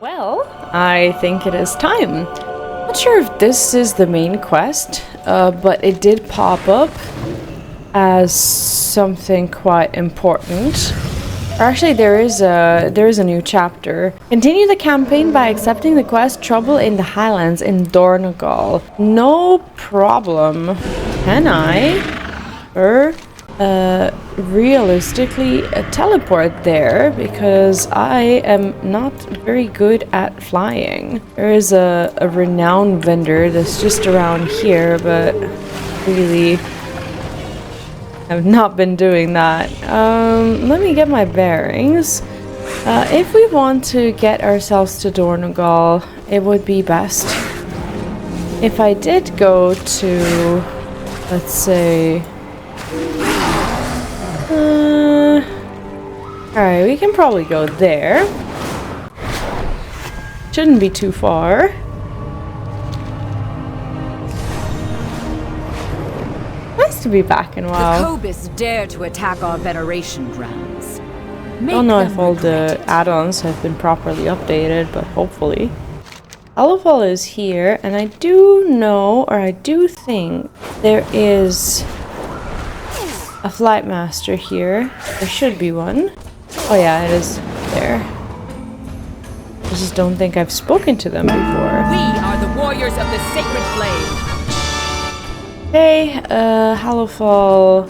Well, I think it is time. Not sure if this is the main quest, but it did pop up as something quite important. Or actually, there is a new chapter. Continue the campaign by accepting the quest Trouble in the Highlands in Donegal. No problem. Can I? Realistically teleport there because I am not very good at flying. There is a renowned vendor that's just around here, but really have not been doing that. Let me get my bearings. If we want to get ourselves to Donegal, it would be best if I did go to, let's say, alright, we can probably go there. Shouldn't be too far. Nice to be back in WoW. The Cobus dare to attack our Federation grounds. Don't know if all the add-ons have been properly updated, but hopefully. Alafal is here, and I do know, or I do think, there is a flight master here. There should be one. Oh yeah, it is there. I just don't think I've spoken to them before. We are the warriors of the sacred flame. Hey, Halofal.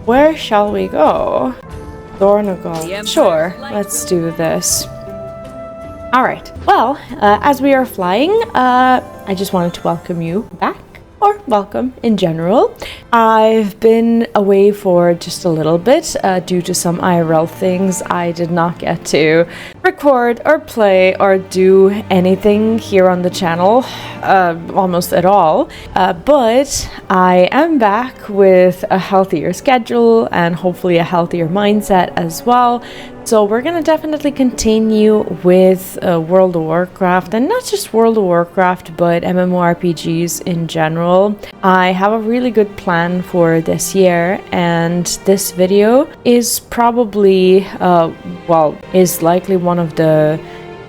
Where shall we go? Donegal. Sure, let's do this. Alright, well, as we are flying, I just wanted to welcome you back. Or welcome in general. I've been away for just a little bit due to some IRL things. I did not get to record or play or do anything here on the channel almost at all. But I am back with a healthier schedule and hopefully a healthier mindset as well. So we're going to definitely continue with World of Warcraft, and not just World of Warcraft, but MMORPGs in general. I have a really good plan for this year, and this video is probably, is likely one of the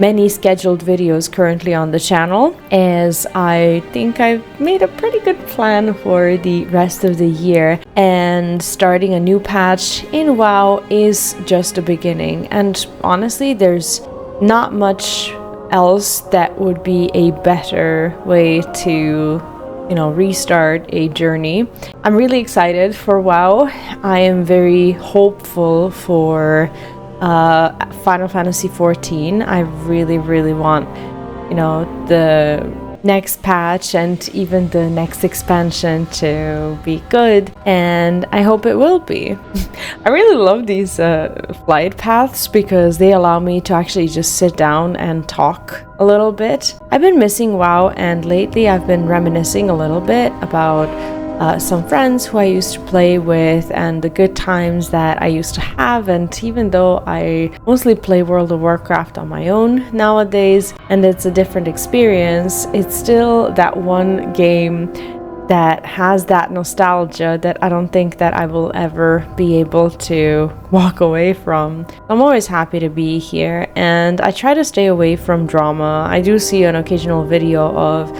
many scheduled videos currently on the channel, as I think I've made a pretty good plan for the rest of the year, and starting a new patch in WoW is just a beginning, and honestly there's not much else that would be a better way to restart a journey. I'm really excited for WoW. I am very hopeful for Final Fantasy XIV. I really want, the next patch and even the next expansion to be good, and I hope it will be. I really love these flight paths because they allow me to actually just sit down and talk a little bit. I've been missing WoW, and lately I've been reminiscing a little bit about some friends who I used to play with and the good times that I used to have. And even though I mostly play World of Warcraft on my own nowadays, and it's a different experience, it's still that one game that has that nostalgia that I don't think that I will ever be able to walk away from. I'm always happy to be here, and I try to stay away from drama. I do see an occasional video of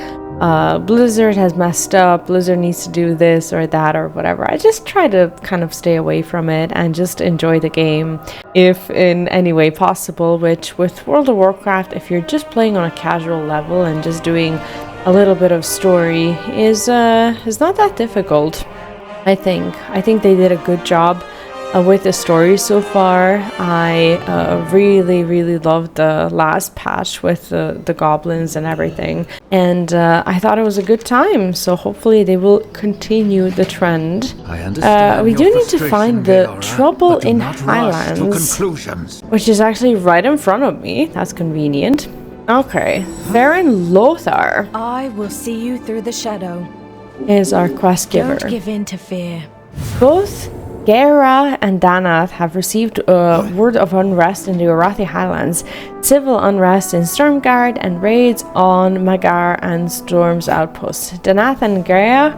Blizzard has messed up, Blizzard needs to do this or that or whatever. I just try to kind of stay away from it and just enjoy the game if in any way possible, which with World of Warcraft, if you're just playing on a casual level and just doing a little bit of story is not that difficult. I think they did a good job with the story so far. I really loved the last patch with the goblins and everything, and I thought it was a good time, so hopefully they will continue the trend. We do need to find the Trouble in Highlands, which is actually right in front of me. That's convenient. Okay, Baron Lothar. I will see you through the shadow. Is our quest giver. Don't give in to fear. Both Gera and Danath have received word of unrest in the Arathi Highlands, civil unrest in Stormguard, and raids on Magar and Storm's outposts. Danath and Gera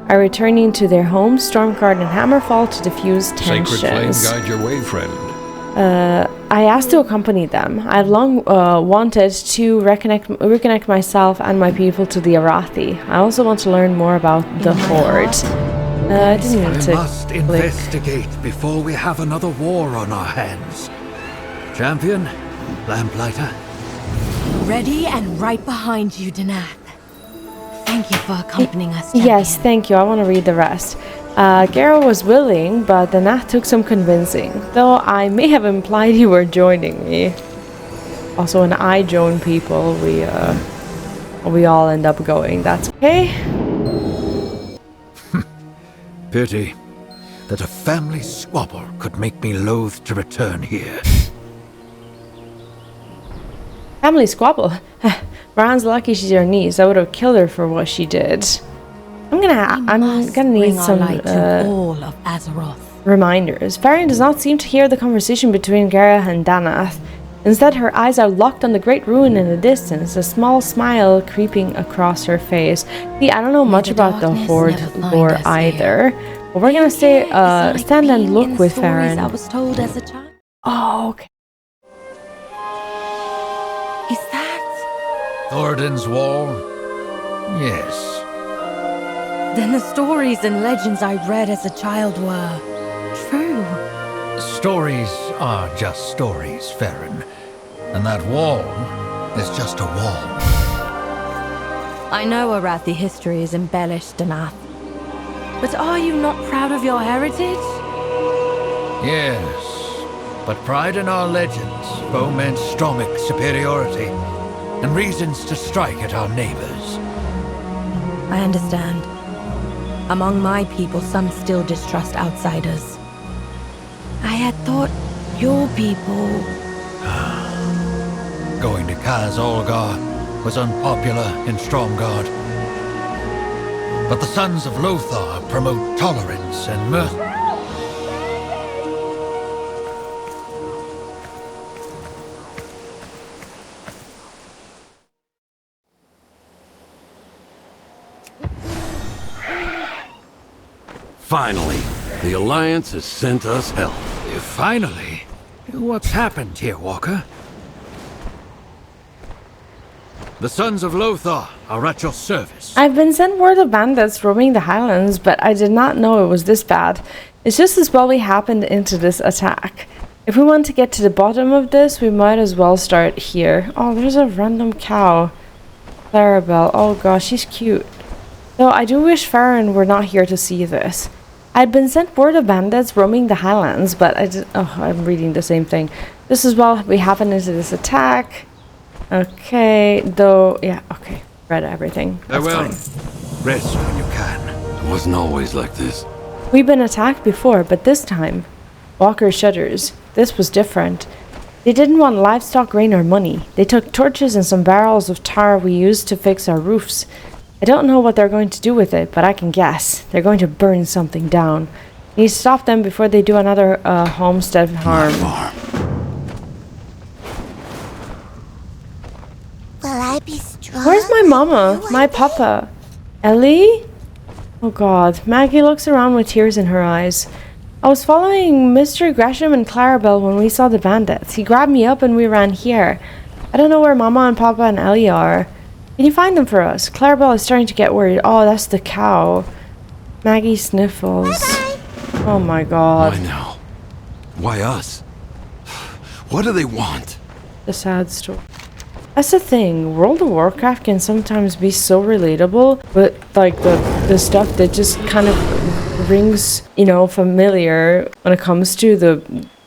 are returning to their homes, Stormguard and Hammerfall, to diffuse tensions. Sacred flame guide your way, friend. I asked to accompany them. I've long wanted to reconnect myself and my people to the Arathi. I also want to learn more about the Horde. I didn't need to We must investigate before we have another war on our hands. Champion, Lamplighter. Ready and right behind you, Danath. Thank you for accompanying us, champion. Yes, thank you. I want to read the rest. Garo was willing, but Danath took some convincing. Though I may have implied you were joining me. Also, when I join people, we all end up going. That's okay. Pity that a family squabble could make me loath to return here. Family squabble. Bran's lucky she's your niece. I would have killed her for what she did. I'm gonna need some all of Azeroth. reminders. Varian does not seem to hear the conversation between Gara and Danath. Instead, her eyes are locked on the great ruin in the distance, a small smile creeping across her face. See, I don't know much about the Horde lore either. But we're gonna stay, stand and look with Varian. I was told as a child. Oh, okay. Is that? Thoradin's Wall? Yes. Then the stories and legends I read as a child were true. Stories are just stories, Farron. And that wall is just a wall. I know Arathi history is embellished, Danath. But are you not proud of your heritage? Yes, but pride in our legends foments stromic superiority and reasons to strike at our neighbors. I understand. Among my people, some still distrust outsiders. I had thought your people... Going to Kaz Olgar was unpopular in Stromgarde. But the Sons of Lothar promote tolerance and mercy. Finally, the Alliance has sent us help. Finally? What's happened here, Walker? The Sons of Lothar are at your service. I've been sent word of bandits roaming the highlands, but I did not know it was this bad. It's just as well we happened into this attack. If we want to get to the bottom of this, we might as well start here. Oh, there's a random cow. Clarabelle. Oh gosh, she's cute. Though I do wish Farron were not here to see this. I'd been sent word of bandits roaming the highlands, but I did... Oh, I'm reading the same thing. This is well we happened into this attack. Okay, though... Yeah, okay. Read everything. That's Farewell. fine. Rest when you can. It wasn't always like this. We've been attacked before, but this time... Walker shudders. This was different. They didn't want livestock, grain, or money. They took torches and some barrels of tar we used to fix our roofs. I don't know what they're going to do with it, but I can guess. They're going to burn something down. We need to stop them before they do another homestead harm. Will I be strong? Where's my mama? My papa? Ellie? Oh god. Maggie looks around with tears in her eyes. I was following Mr. Gresham and Clarabelle when we saw the bandits. He grabbed me up and we ran here. I don't know where Mama and Papa and Ellie are. Can you find them for us? Clarabelle is starting to get worried. Oh, that's the cow. Maggie sniffles. Bye-bye. Oh my god. Why now? Why us? What do they want? The sad story. That's the thing. World of Warcraft can sometimes be so relatable, but like the stuff that just kind of rings, you know, familiar when it comes to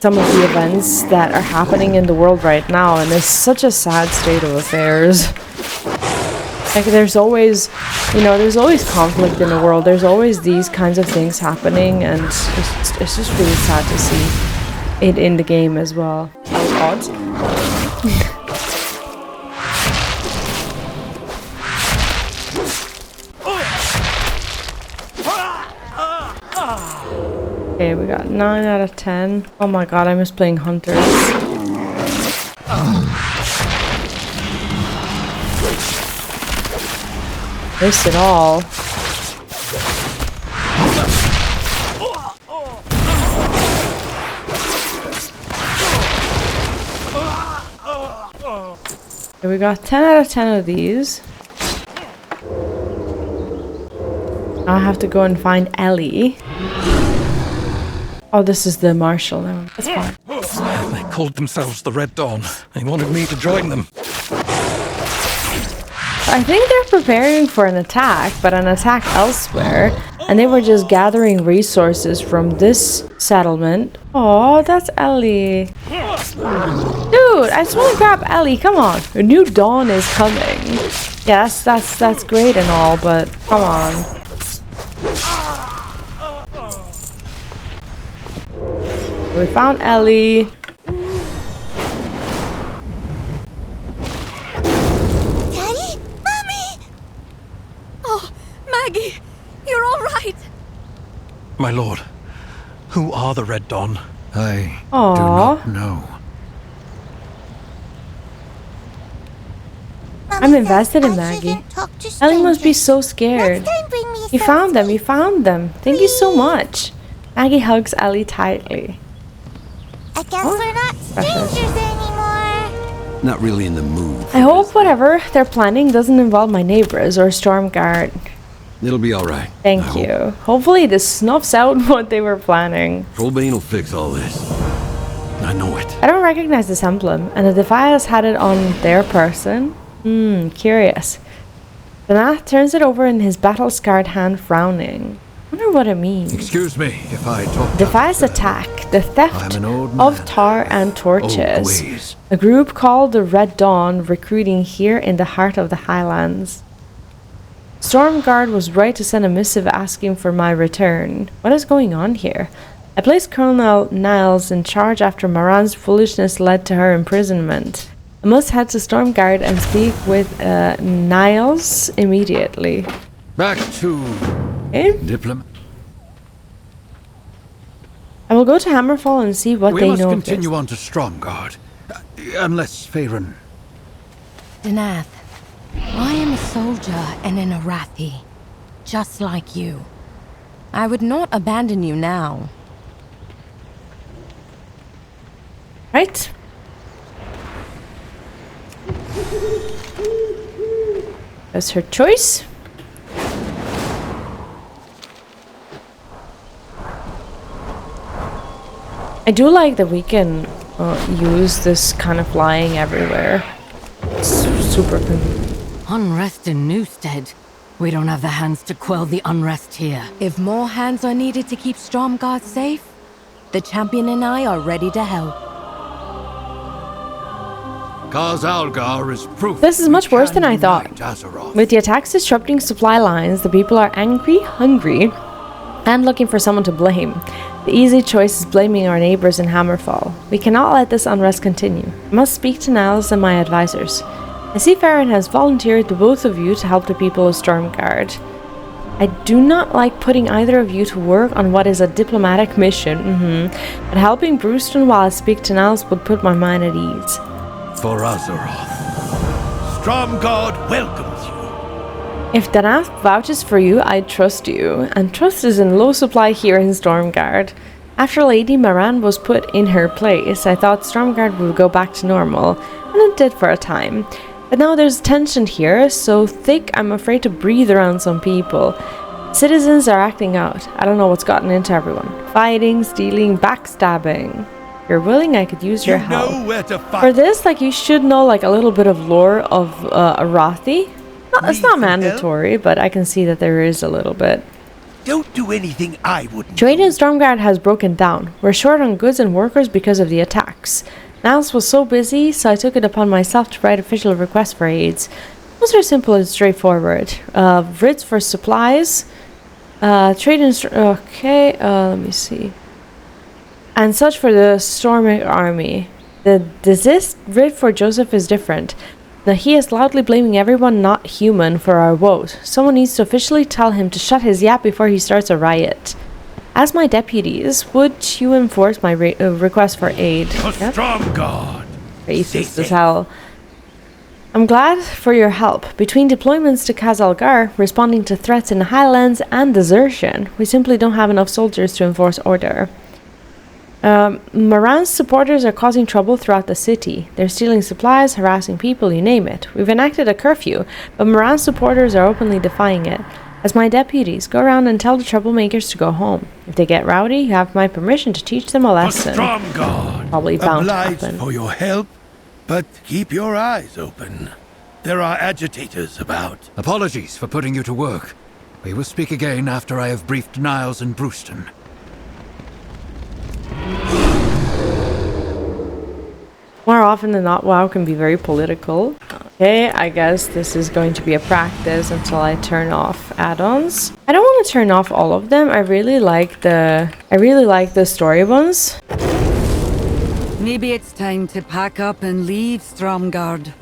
some of the events that are happening in the world right now, and it's such a sad state of affairs. Like there's always, you know, there's always conflict in the world. There's always these kinds of things happening, and it's just really sad to see it in the game as well. Oh god. Okay, we got 9 out of 10. Oh my god, I miss playing Hunters. Missed it all. Okay, we got 10 out of 10 of these. Now I have to go and find Ellie. Oh, this is the marshal now. That's fine. They called themselves the Red Dawn. They wanted me to join them. I think they're preparing for an attack, but an attack elsewhere. And they were just gathering resources from this settlement. Oh, that's Ellie. Dude, I just want to grab Ellie. Come on. A new dawn is coming. Yes, that's great and all, but come on. We found Ellie. Daddy? Mommy? Oh, Maggie, you're all right. My lord, who are the Red Dawn? I Aw. do not know. I'm invested in Maggie. Ellie must be so scared. You found them, you found them. Thank you so much. Maggie hugs Ellie tightly. I guess we're not strangers anymore. Not really in the mood. I hope whatever they're planning doesn't involve my neighbors or Stormguard. It'll be all right. Thank I you. hope. Hopefully this snuffs out what they were planning. Trollbane will fix all this. I know it. I don't recognize this emblem, and the Defias had it on their person. Curious. Danath turns it over in his battle-scarred hand, frowning. I wonder what it means. Excuse me if I talk. Defias attack, the theft I'm an old of man. tar and Old torches. ways. A group called the Red Dawn recruiting here in the heart of the Highlands. Stormguard was right to send a missive asking for my return. What is going on here? I placed Colonel Niles in charge after Maran's foolishness led to her imprisonment. I must head to Stormguard and speak with Niles immediately. Back to Okay? diplomat. I will go to Hammerfall and see what We they must know continue of on to Stromgarde. Unless Faerun... Danath, I am a soldier and an Arathi, just like you. I would not abandon you now. this. Right? That's her choice. I do like that we can use this kind of flying everywhere. It's super convenient. Unrest in Newstead. We don't have the hands to quell the unrest here. If more hands are needed to keep Stromgarde safe, the champion and I are ready to help. Kaz Algar is proof. This is we much worse can than I thought. unite Azeroth. With the attacks disrupting supply lines, the people are angry, hungry, and looking for someone to blame. The easy choice is blaming our neighbors in Hammerfall. We cannot let this unrest continue. I must speak to Niles and my advisors. I see Farron has volunteered to both of you to help the people of Stormguard. I do not like putting either of you to work on what is a diplomatic mission, but helping Brewston while I speak to Niles would put my mind at ease. For Azeroth. Stromgarde welcomes you. If Danath vouches for you, I trust you, and trust is in low supply here in Stormguard. After Lady Maran was put in her place, I thought Stormguard would go back to normal, and it did for a time. But now there's tension here, so thick I'm afraid to breathe around some people. Citizens are acting out. I don't know what's gotten into everyone. Fighting, stealing, backstabbing. If you're willing, I could use your help. Know where to find. For this, like, you should know, like, a little bit of lore of Arathi. It's not mandatory, but I can see that there is a little bit. Don't do anything I wouldn't. Trade in Stormguard has broken down. We're short on goods and workers because of the attacks. Niles was so busy, so I took it upon myself to write official requests for aids. Those are simple and straightforward. Writs for supplies. Trade in... Okay, let me see. And such for the storming army. The desist writ for Joseph is different. Now he is loudly blaming everyone not human for our woes. Someone needs to officially tell him to shut his yap before he starts a riot. As my deputies, would you enforce my request for aid? For Stromgarde. Racist as hell. I'm glad for your help. Between deployments to Khazalgar, responding to threats in the Highlands, and desertion, we simply don't have enough soldiers to enforce order. Moran's supporters are causing trouble throughout the city. They're stealing supplies, harassing people, you name it. We've enacted a curfew, but Moran's supporters are openly defying it. As my deputies, go around and tell the troublemakers to go home. If they get rowdy, you have my permission to teach them a lesson. Stromgarde, Probably bound to obliged happen. for your help, but keep your eyes open. There are agitators about. Apologies for putting you to work. We will speak again after I have briefed Niles and Brewston. More often than not, WoW can be very political. Okay, I guess this is going to be a practice until I turn off add-ons. I don't want to turn off all of them. I really like the story ones. Maybe it's time to pack up and leave Stromgarde.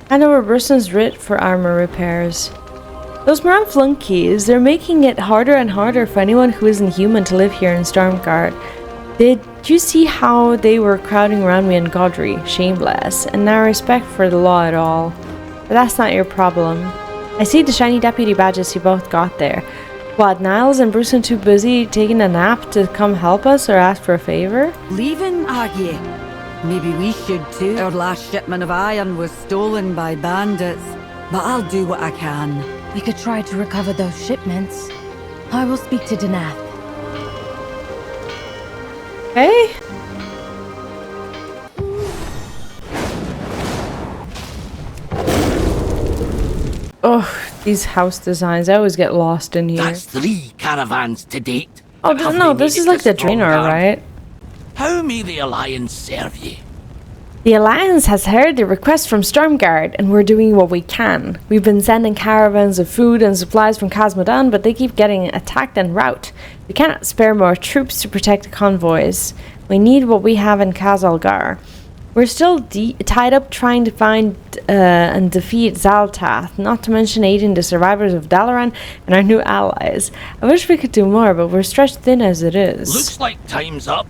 Hand over Brewston's writ for armor repairs. Those Moran flunkies, they're making it harder and harder for anyone who isn't human to live here in Stormguard. Did you see how they were crowding around me in Godry? Shameless. And no respect for the law at all. But that's not your problem. I see the shiny deputy badges you both got there. What, Niles and Brewston too busy taking a nap to come help us or ask for a favor? Leaving, are ye? Maybe we should too. Our last shipment of iron was stolen by bandits, but I'll do what I can. We could try to recover those shipments. I will speak to Danath. Okay. Oh, these house designs. I always get lost in here. That's 3 caravans to date. Oh, Have no, they this made is it like to the Draenor, Stromgarde? right? How may the Alliance serve ye? The Alliance has heard the request from Stormguard, and we're doing what we can. We've been sending caravans of food and supplies from Khazmodan, but they keep getting attacked en route. We cannot spare more troops to protect the convoys. We need what we have in Khazalgar. We're still tied up trying to find and defeat Zaltath, not to mention aiding the survivors of Dalaran and our new allies. I wish we could do more, but we're stretched thin as it is. Looks like time's up.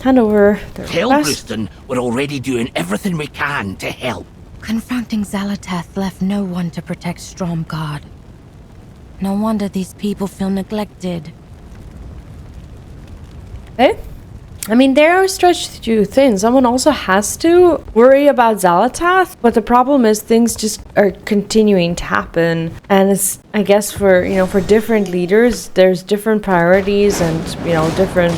Hand over the Tell request. Brewston we're already doing everything we can to help. Confronting Zalatath left no one to protect Stromgarde. No wonder these people feel neglected. Okay. I mean, they are stretched too thin. Someone also has to worry about Zalatath, but the problem is things just are continuing to happen. And it's, I guess, for, you know, for different leaders, there's different priorities and, you know, different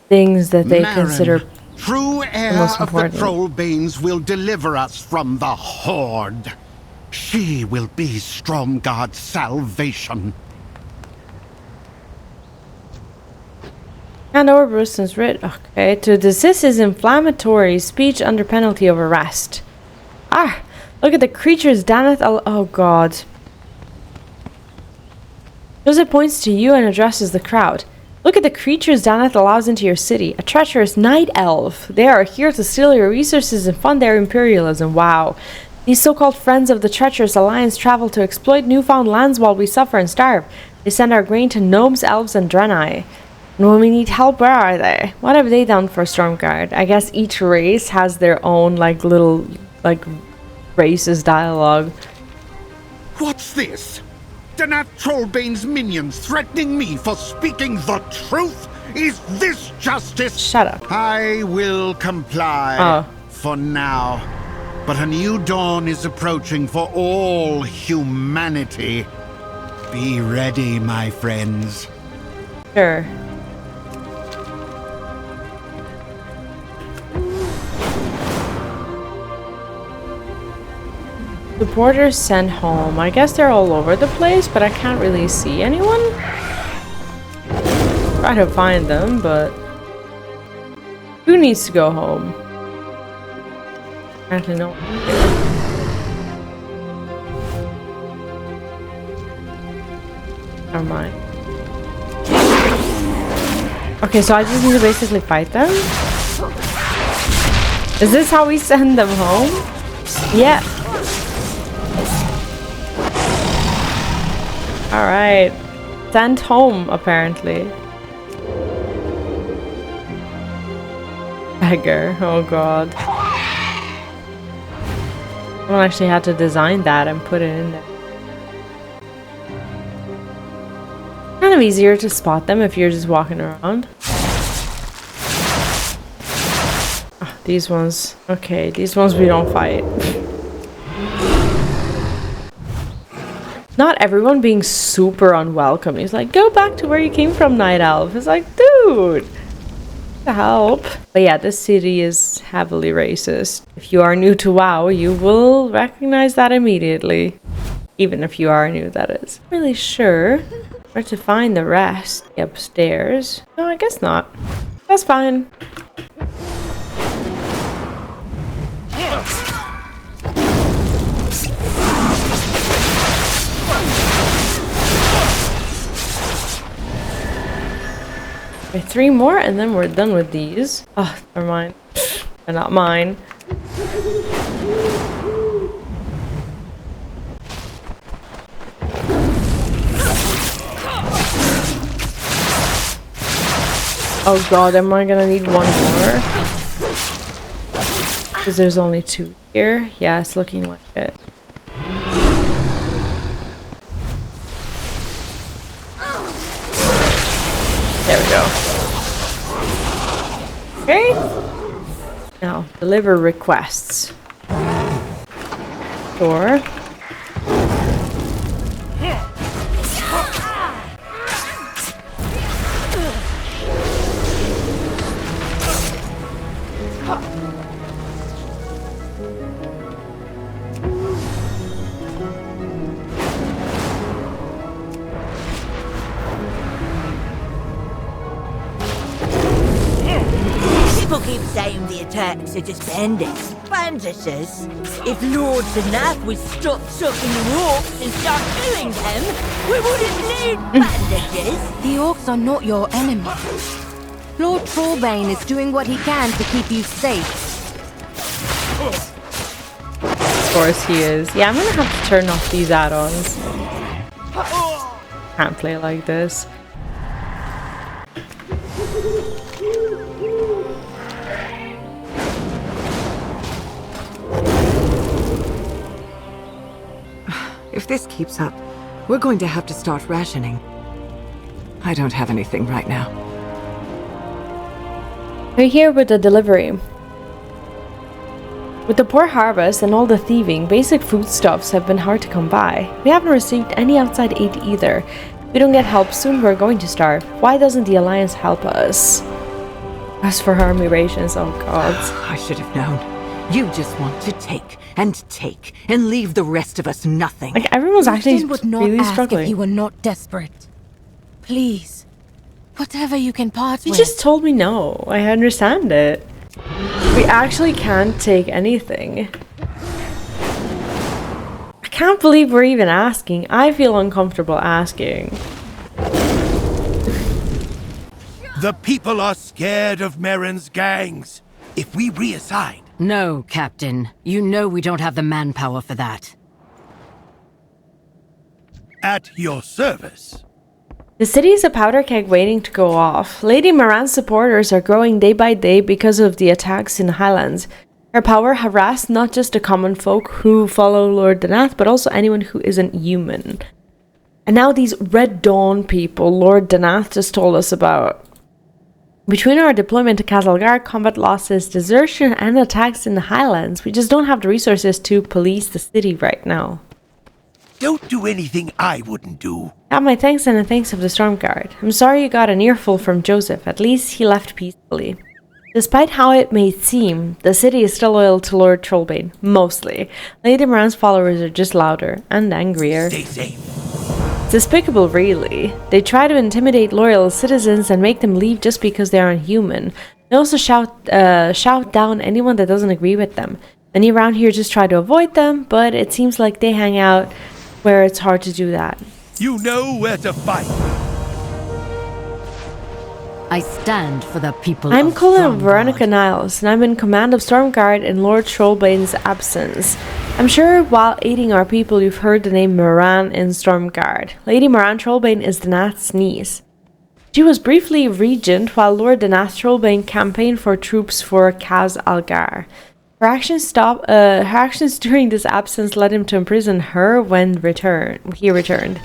things that they consider true heir most of the important. Trollbanes will deliver us from the Horde. She will be Stromgarde's salvation. Hand over Brewston's writ. Okay, to desist his inflammatory speech under penalty of arrest. Ah, look at the creatures, Danath. Oh God. Joseph points to you and addresses the crowd. Look at the creatures Danath allows into your city. A treacherous night elf. They are here to steal your resources and fund their imperialism. Wow. These so-called friends of the treacherous alliance travel to exploit newfound lands while we suffer and starve. They send our grain to gnomes, elves, and Draenei. And when we need help, where are they? What have they done for Stormguard? I guess each race has their own, like, little, like, racist dialogue. What's this? Danath Trollbane's minions threatening me for speaking the truth? Is this justice? Shut up. I will comply for now. But a new dawn is approaching for all humanity. Be ready, my friends. Sure. Supporters sent home. I guess they're all over the place, but I can't really see anyone. Try to find them, but who needs to go home? Apparently no one here. Never mind. Okay, so I just need to basically fight them? Is this how we send them home? Yeah. Alright. Sent home, apparently. Beggar. Oh god. Someone actually had to design that and put it in there. Kind of of easier to spot them if you're just walking around. Oh, these ones. Okay, these ones we don't fight. Not everyone being super unwelcome. He's like, go back to where you came from, Night Elf. It's like, dude, to help. But yeah, this city is heavily racist. If you are new to WoW, you will recognize that immediately. Even if you are new, that is. Not really sure where to find the rest. Upstairs. No, I guess not. That's fine. Okay, 3 more and then we're done with these. Oh, never mind. They're not mine. Oh god, am I gonna need 1 more? Because there's only 2 here. Yeah, it's looking like it. There we go. Okay. Now, deliver requests. Sure. People keep saying the attacks are just bandits. Bandages. If Lord Danath would stop sucking the orcs and start killing them, we wouldn't need bandages. The orcs are not your enemy. Lord Trollbane is doing what he can to keep you safe. Of course he is. Yeah, I'm gonna have to turn off these add-ons. Can't play like this. If this keeps up, we're going to have to start rationing. I don't have anything right now. We're here with the delivery. With the poor harvest and all the thieving, basic foodstuffs have been hard to come by. We haven't received any outside aid either. If we don't get help soon, we're going to starve. Why doesn't the Alliance help us? As for army rations, oh god. I should have known. You just want to take and leave the rest of us nothing. Like, everyone's actually would not really ask struggling. if he were not desperate. Please, whatever you can part You with. just told me no. I understand it. We actually can't take anything. I can't believe we're even asking. I feel uncomfortable asking. The people are scared of Merrin's gangs. If we reassign... No, Captain. You know we don't have the manpower for that. At your service. The city is a powder keg waiting to go off. Lady Moran's supporters are growing day by day because of the attacks in the Highlands. Her power harassed not just the common folk who follow Lord Danath, but also anyone who isn't human. And now these Red Dawn people Lord Danath just told us about. Between our deployment to Castlegar, combat losses, desertion, and attacks in the Highlands, we just don't have the resources to police the city right now. Don't do anything I wouldn't do. Have my thanks and the thanks of the Stormguard. I'm sorry you got an earful from Joseph. At least he left peacefully. Despite how it may seem, the city is still loyal to Lord Trollbane. Mostly. Lady Moran's followers are just louder and angrier. Stay safe. Despicable, really. They try to intimidate loyal citizens and make them leave just because they aren't human. They also shout down anyone that doesn't agree with them. Many around here just try to avoid them, but it seems like they hang out where it's hard to do that. You know where to fight. I stand for the people I'm of Colonel Stromgarde. Veronica Niles, and I'm in command of Stormguard in Lord Trollbane's absence. I'm sure while aiding our people you've heard the name Moran in Stormguard. Lady Moran Trollbane is Danath's niece. She was briefly regent while Lord Danath Trollbane campaigned for troops for Kaz Algar. Her actions during this absence led him to imprison her when he returned.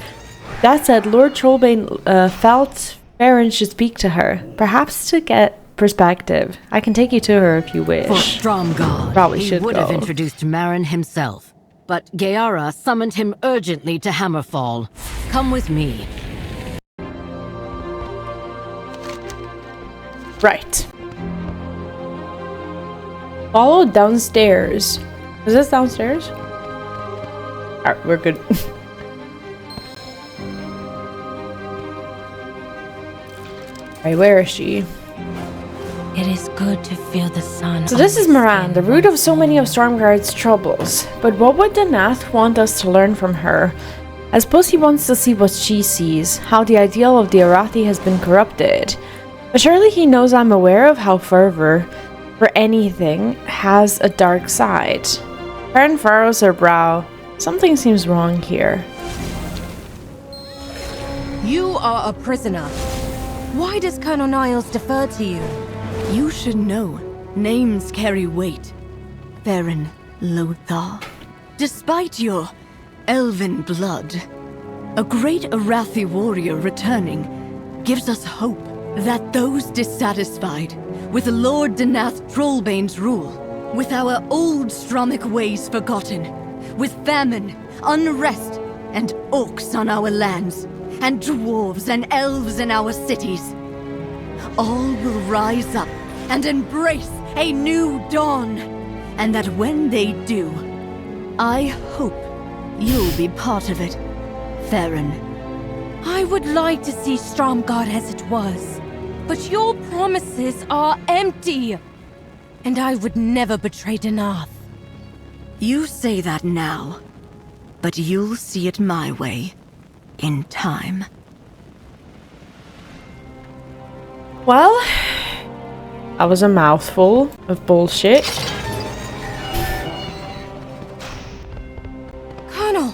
That said, Lord Trollbane felt Farron should speak to her, perhaps to get perspective. I can take you to her if you wish. For Stromgard, Probably he should would go. have introduced Marin himself, but Gaara summoned him urgently to Hammerfall. Come with me. Right. Follow downstairs. Is this downstairs? Alright, we're good. Right, where is she? It is good to feel the sun. So this is Moran, the root of so many of Stormguard's troubles. But what would the Nath want us to learn from her? I suppose he wants to see what she sees, how the ideal of the Arathi has been corrupted. But surely he knows I'm aware of how fervor for anything has a dark side. Farron furrows her brow. Something seems wrong here. You are a prisoner. Why does Colonel Niles defer to you? You should know. Names carry weight. Farron Lothar. Despite your elven blood, a great Arathi warrior returning gives us hope that those dissatisfied with Lord Denath Trollbane's rule, with our old Stromic ways forgotten, with famine, unrest, and orcs on our lands, and dwarves and elves in our cities, all will rise up and embrace a new dawn. And that when they do, I hope you'll be part of it, Farron. I would like to see Stromgard as it was, but your promises are empty. And I would never betray Denath. You say that now, but you'll see it my way, in time. Well, that was a mouthful of bullshit. Colonel,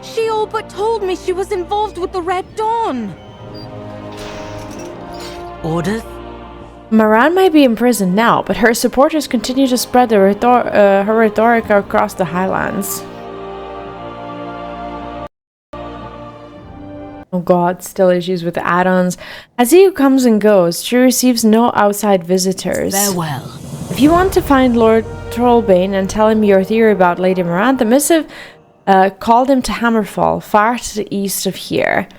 she all but told me she was involved with the Red Dawn. Orders? Moran might be imprisoned now, but her supporters continue to spread her rhetoric across the Highlands. Oh god, still issues with the add-ons. As he who comes and goes, she receives no outside visitors. Farewell. If you want to find Lord Trollbane and tell him your theory about Lady Moran, the missive called him to Hammerfall, far to the east of here.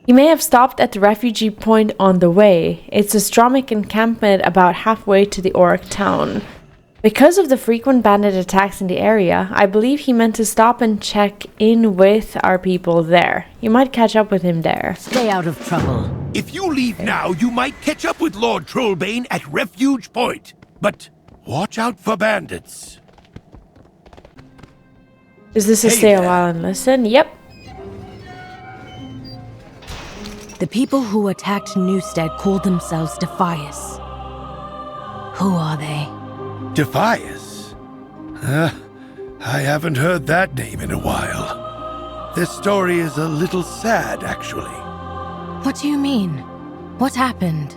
He may have stopped at the refugee point on the way. It's a Stromic encampment about halfway to the Orc town. Because of the frequent bandit attacks in the area, I believe he meant to stop and check in with our people there. You might catch up with him there. Stay out of trouble. If you leave now, you might catch up with Lord Trollbane at Refuge Point. But watch out for bandits. Is this a stay a while and listen? Yep. The people who attacked Newstead called themselves Defias. Who are they? Defias? I haven't heard that name in a while. This story is a little sad, actually. What do you mean? What happened?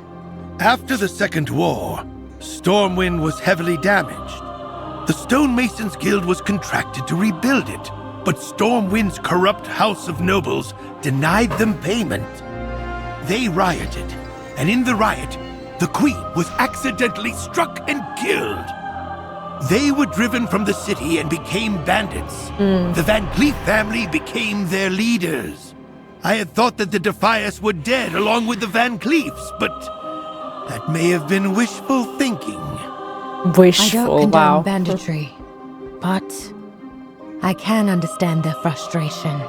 After the Second War, Stormwind was heavily damaged. The Stonemasons Guild was contracted to rebuild it, but Stormwind's corrupt House of Nobles denied them payment. They rioted, and in the riot, the Queen was accidentally struck and killed. They were driven from the city and became bandits. The Van Cleef family became their leaders. I had thought that the Defias were dead along with the Van Cleefs, but that may have been wishful thinking. I don't condone banditry, but I can understand their frustration.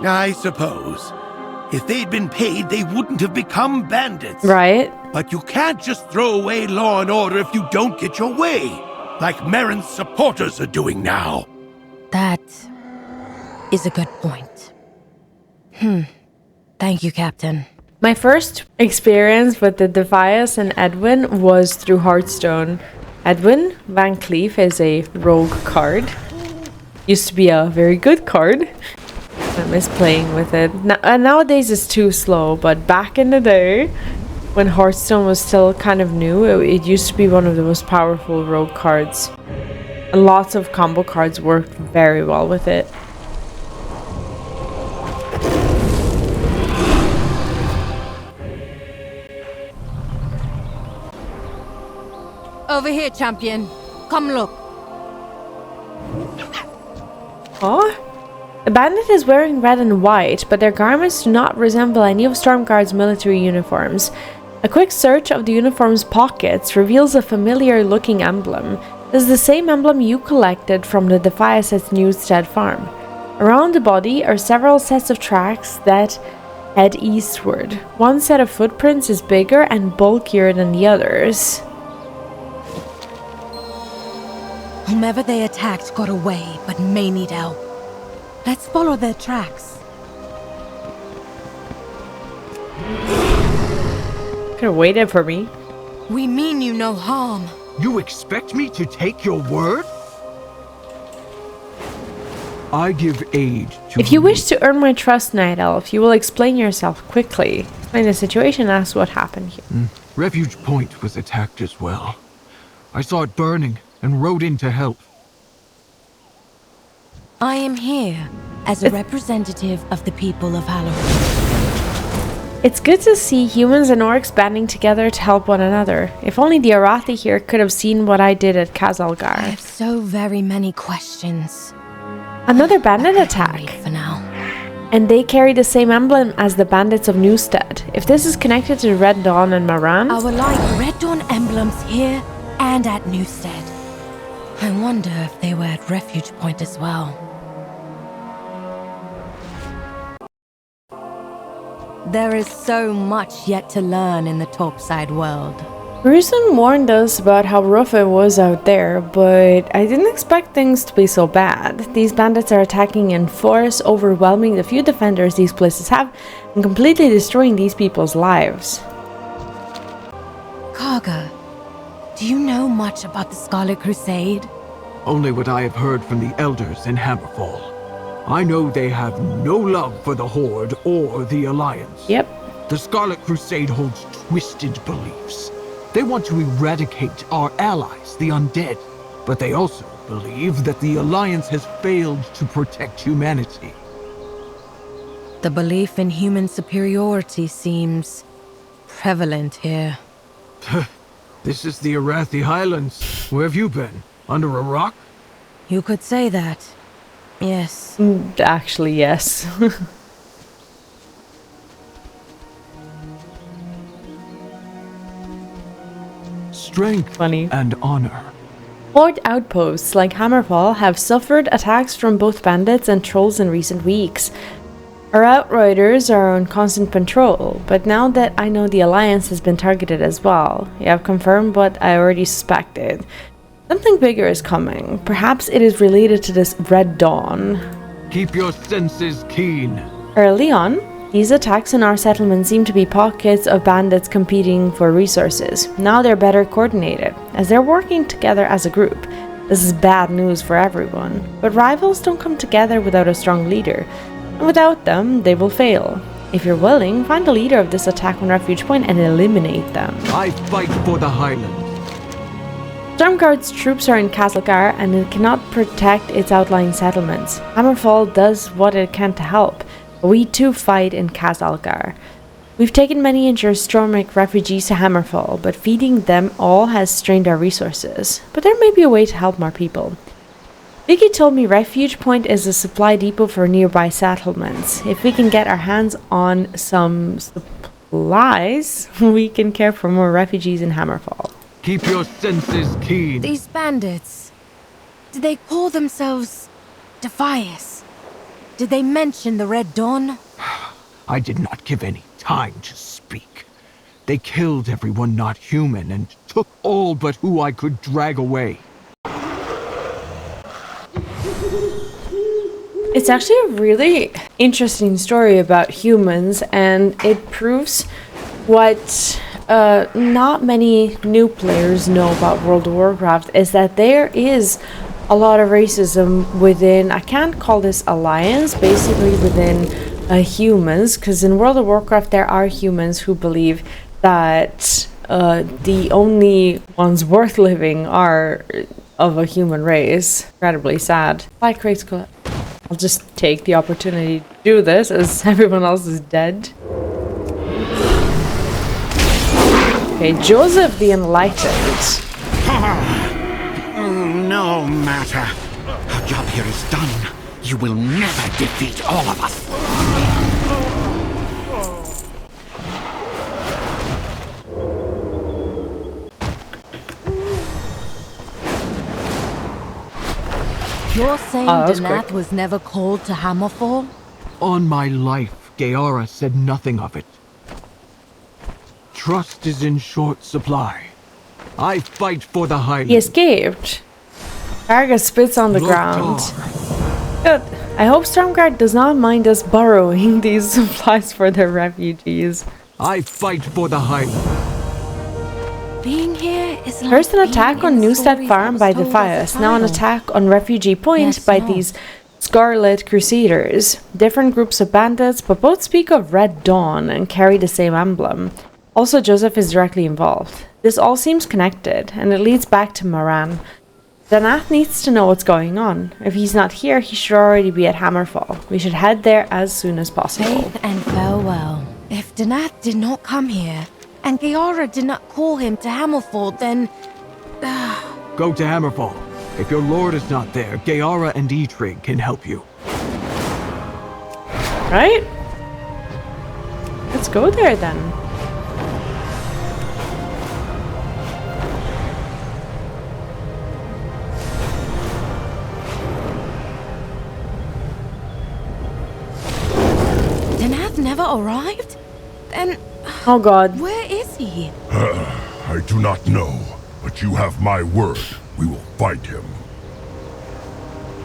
I suppose. If they'd been paid, they wouldn't have become bandits. Right. But you can't just throw away law and order if you don't get your way, like Marin's supporters are doing now. That is a good point. Thank you, Captain. My first experience with the Defias and Edwin was through Hearthstone. Edwin Van Cleef is a rogue card. Used to be a very good card. I miss playing with it. Nowadays it's too slow, but back in the day, when Hearthstone was still kind of new, it used to be one of the most powerful rogue cards. And lots of combo cards worked very well with it. Over here, champion. Come look. Oh? The bandit is wearing red and white, but their garments do not resemble any of Stormguard's military uniforms. A quick search of the uniform's pockets reveals a familiar-looking emblem. This is the same emblem you collected from the Defias at Newstead farm. Around the body are several sets of tracks that head eastward. One set of footprints is bigger and bulkier than the others. Whomever they attacked got away, but may need help. Let's follow their tracks. Could have waited for me. We mean you no harm. You expect me to take your word? I give aid to If you wish to earn my trust, Night Elf, you will explain yourself quickly. Explain the situation and ask what happened here. Refuge Point was attacked as well. I saw it burning and rode in to help. I am here as a representative of the people of Halloween. It's good to see humans and orcs banding together to help one another. If only the Arathi here could have seen what I did at Kazalgar. I have so very many questions. Another bandit attack. For now. And they carry the same emblem as the bandits of Newstead. If this is connected to Red Dawn and Maran... Our like Red Dawn emblems here and at Newstead. I wonder if they were at Refuge Point as well. There is so much yet to learn in the topside world. Gruesome warned us about how rough it was out there, but I didn't expect things to be so bad. These bandits are attacking in force, overwhelming the few defenders these places have, and completely destroying these people's lives. Karga, do you know much about the Scarlet Crusade? Only what I have heard from the elders in Hammerfall. I know they have no love for the Horde or the Alliance. Yep. The Scarlet Crusade holds twisted beliefs. They want to eradicate our allies, the undead. But they also believe that the Alliance has failed to protect humanity. The belief in human superiority seems prevalent here. This is the Arathi Highlands. Where have you been? Under a rock? You could say that. Yes. Actually, yes. Strength and honor. Horde outposts like Hammerfall have suffered attacks from both bandits and trolls in recent weeks. Our outriders are on constant patrol, but now that I know the Alliance has been targeted as well, you have confirmed what I already suspected. Something bigger is coming. Perhaps it is related to this Red Dawn. Keep your senses keen. Early on, these attacks in our settlement seem to be pockets of bandits competing for resources. Now they're better coordinated, as they're working together as a group. This is bad news for everyone, but rivals don't come together without a strong leader, and without them, they will fail. If you're willing, find the leader of this attack on Refuge Point and eliminate them. I fight for the Highlands. Stormguard's troops are in Castlegar and it cannot protect its outlying settlements. Hammerfall does what it can to help, but we too fight in Castlegar. We've taken many injured Stormic refugees to Hammerfall, but feeding them all has strained our resources. But there may be a way to help more people. Vicky told me Refuge Point is a supply depot for nearby settlements. If we can get our hands on some supplies, we can care for more refugees in Hammerfall. Keep your senses keen. These bandits, did they call themselves Defias? Did they mention the Red Dawn? I did not give any time to speak. They killed everyone not human and took all but who I could drag away. It's actually a really interesting story about humans, and it proves what not many new players know about World of Warcraft, is that there is a lot of racism within, I can't call this alliance, basically within humans, because in World of Warcraft there are humans who believe that the only ones worth living are of a human race. Incredibly sad. Like I'll just take the opportunity to do this as everyone else is dead. Okay, Joseph the Enlightened. No matter. Our job here is done. You will never defeat all of us. You're saying Danath was never called to Hammerfall? On my life, Geara said nothing of it. Trust is in short supply. I fight for the Highlands. He escaped. Karga spits on the ground. Good. I hope Stormguard does not mind us borrowing these supplies for their refugees. I fight for the Highlands. Being here is like First an being attack in on a Newstead story Farm that by was the told as a Defias, now an child. attack on Refugee Point Yes, by no. these Scarlet Crusaders. Different groups of bandits, but both speak of Red Dawn and carry the same emblem. Also, Joseph is directly involved. This all seems connected, and it leads back to Moran. Danath needs to know what's going on. If he's not here, he should already be at Hammerfall. We should head there as soon as possible. Faith and farewell. If Danath did not come here, and Geara did not call him to Hammerfall, then... Go to Hammerfall. If your lord is not there, Geara and Eitrig can help you. Right? Let's go there then. Danath never arrived? Then... Oh god. Where is he? I do not know, but you have my word. We will fight him.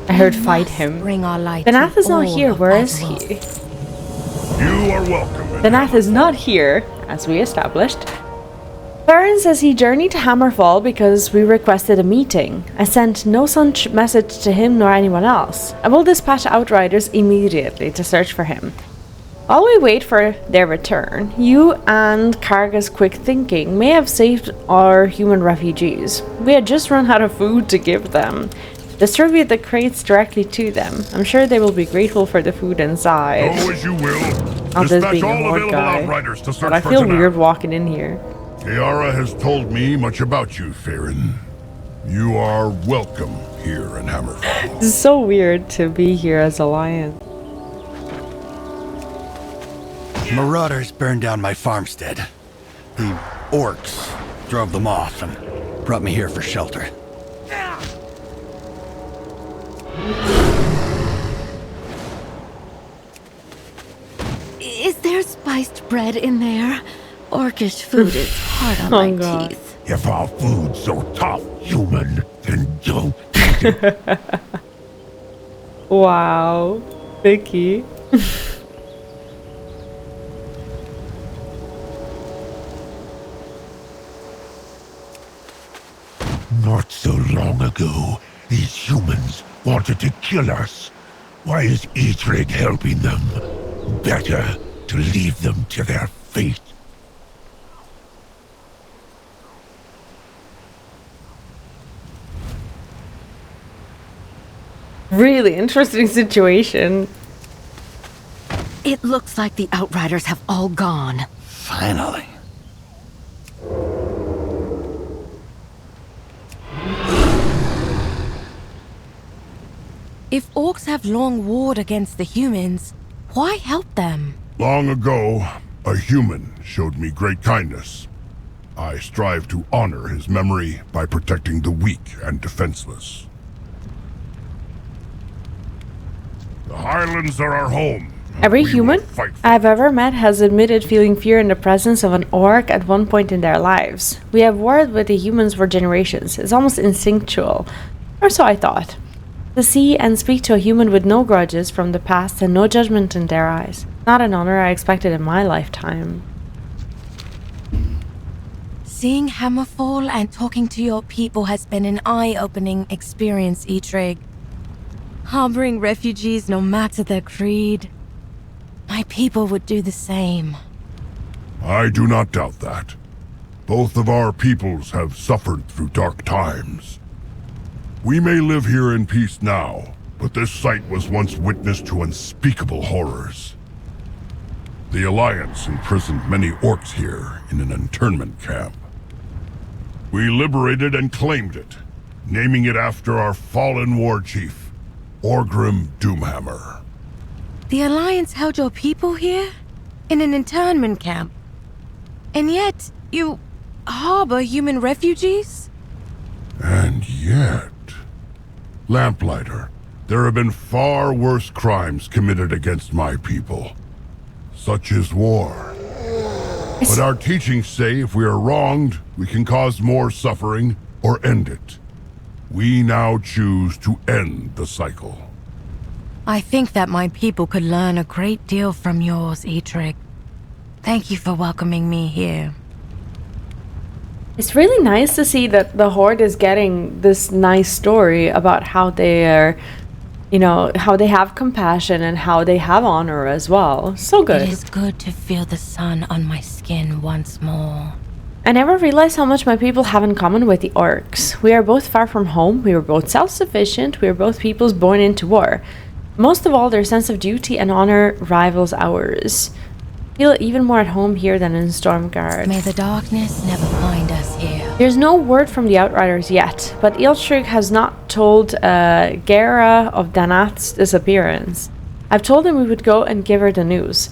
I heard fight him. Bring our light Danath to is not all here. of Where is Azeroth. he? You are welcome. Danath is not here, as we established. Farron says he journeyed to Hammerfall because we requested a meeting. I sent no such message to him nor anyone else. I will dispatch Outriders immediately to search for him. While we wait for their return, you and Karga's quick thinking may have saved our human refugees. We had just run out of food to give them. Distribute the crates directly to them. I'm sure they will be grateful for the food inside. Go as you will. Not this Dispatch being a all Horde available guy. outriders to search But I for feel Danath. weird walking in here. Geara has told me much about you, Farron. You are welcome here in Hammerfall. This is so weird to be here as a lion. Marauders burned down my farmstead. The orcs drove them off and brought me here for shelter. Is there spiced bread in there? Orcish food is hard on Oh, my God. teeth. If our food's so tough, human, then don't eat it. Wow. Vicky. Not so long ago, these humans wanted to kill us. Why is Eitrig helping them? Better to leave them to their fate. Really interesting situation. It looks like the Outriders have all gone. Finally. If orcs have long warred against the humans, why help them? Long ago, a human showed me great kindness. I strive to honor his memory by protecting the weak and defenseless. The Highlands are our home. Every We human will fight for I've ever met has admitted feeling fear in the presence of an orc at one point in their lives. We have warred with the humans for generations. It's almost instinctual. Or so I thought. To see and speak to a human with no grudges from the past and no judgment in their eyes. Not an honor I expected in my lifetime. Seeing Hammerfall and talking to your people has been an eye-opening experience, Eitrig. Harboring refugees no matter their creed. My people would do the same. I do not doubt that. Both of our peoples have suffered through dark times. We may live here in peace now, but this site was once witness to unspeakable horrors. The Alliance imprisoned many orcs here in an internment camp. We liberated and claimed it, naming it after our fallen war chief, Orgrim Doomhammer. The Alliance held your people here? In an internment camp? And yet, you harbor human refugees? And yet... Lamplighter, there have been far worse crimes committed against my people. Such is war. But our teachings say if we are wronged, we can cause more suffering or end it. We now choose to end the cycle. I think that my people could learn a great deal from yours, Eitrig. Thank you for welcoming me here. It's really nice to see that the Horde is getting this nice story about how they are, you know, how they have compassion and how they have honor as well. So good. It is good to feel the sun on my skin once more. I never realized how much my people have in common with the orcs. We are both far from home, we were both self-sufficient, we are both peoples born into war. Most of all, their sense of duty and honor rivals ours. Feel even more at home here than in Stormguard. May the darkness never find us here. There's no word from the Outriders yet, but Ealhtraig has not told Gera of Danath's disappearance. I've told him we would go and give her the news.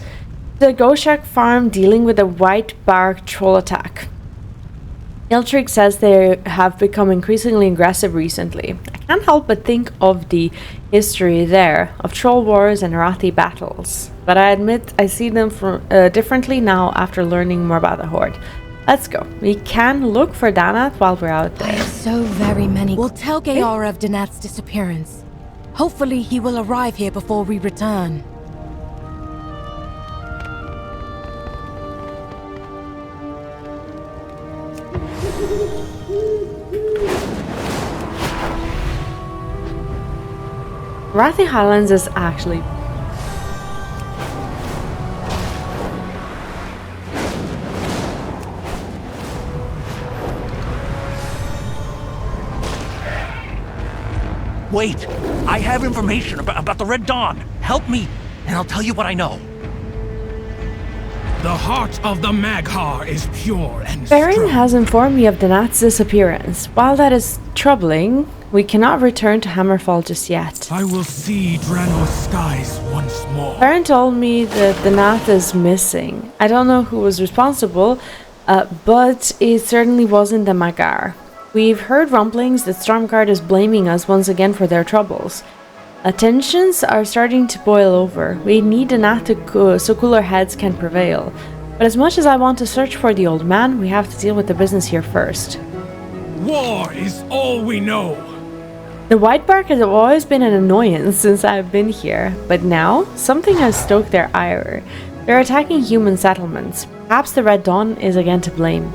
The Goshak farm dealing with a white bark troll attack. Ealhtraig says they have become increasingly aggressive recently. I can't help but think of the history there, of troll wars and Arathi battles. But I admit I see them differently now after learning more about the Horde. Let's go. We can look for Danath while we're out there. I have so very many. We'll tell Gayara of Danath's disappearance. Hopefully he will arrive here before we return. Arathi Highlands is actually... Wait! I have information about the Red Dawn. Help me, and I'll tell you what I know. The heart of the Maghar is pure and Baron has informed me of Danath's disappearance. While that is troubling, we cannot return to Hammerfall just yet. I will see Draenor's skies once more. Baron told me that Danath is missing. I don't know who was responsible, but it certainly wasn't the Maghar. We've heard rumblings that Stormguard is blaming us once again for their troubles. Tensions are starting to boil over. We need Danath so cooler heads can prevail. But as much as I want to search for the old man, we have to deal with the business here first. War is all we know. The Whitebark has always been an annoyance since I've been here, but now something has stoked their ire. They're attacking human settlements. Perhaps the Red Dawn is again to blame.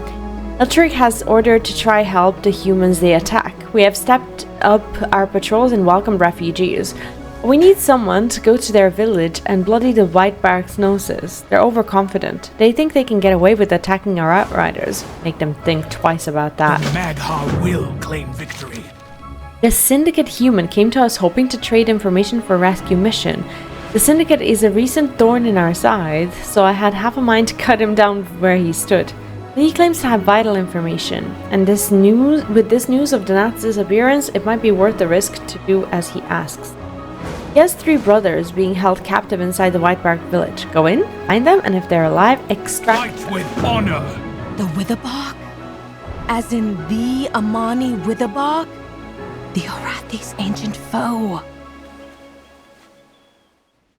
Ealhtraig has ordered to try help the humans they attack. We have stepped up our patrols and welcomed refugees. We need someone to go to their village and bloody the Whitebark's noses. They're overconfident. They think they can get away with attacking our Outriders. Make them think twice about that. The Maghar will claim victory. The Syndicate human came to us hoping to trade information for a rescue mission. The Syndicate is a recent thorn in our side, so I had half a mind to cut him down where he stood. He claims to have vital information, and with this news of Danath's disappearance, it might be worth the risk to do as he asks. He has 3 brothers being held captive inside the Whitebark village. Go in, find them, and if they're alive, extract them. Fight with honor! The Witherbark? As in the Amani Witherbark? The Arathi's ancient foe.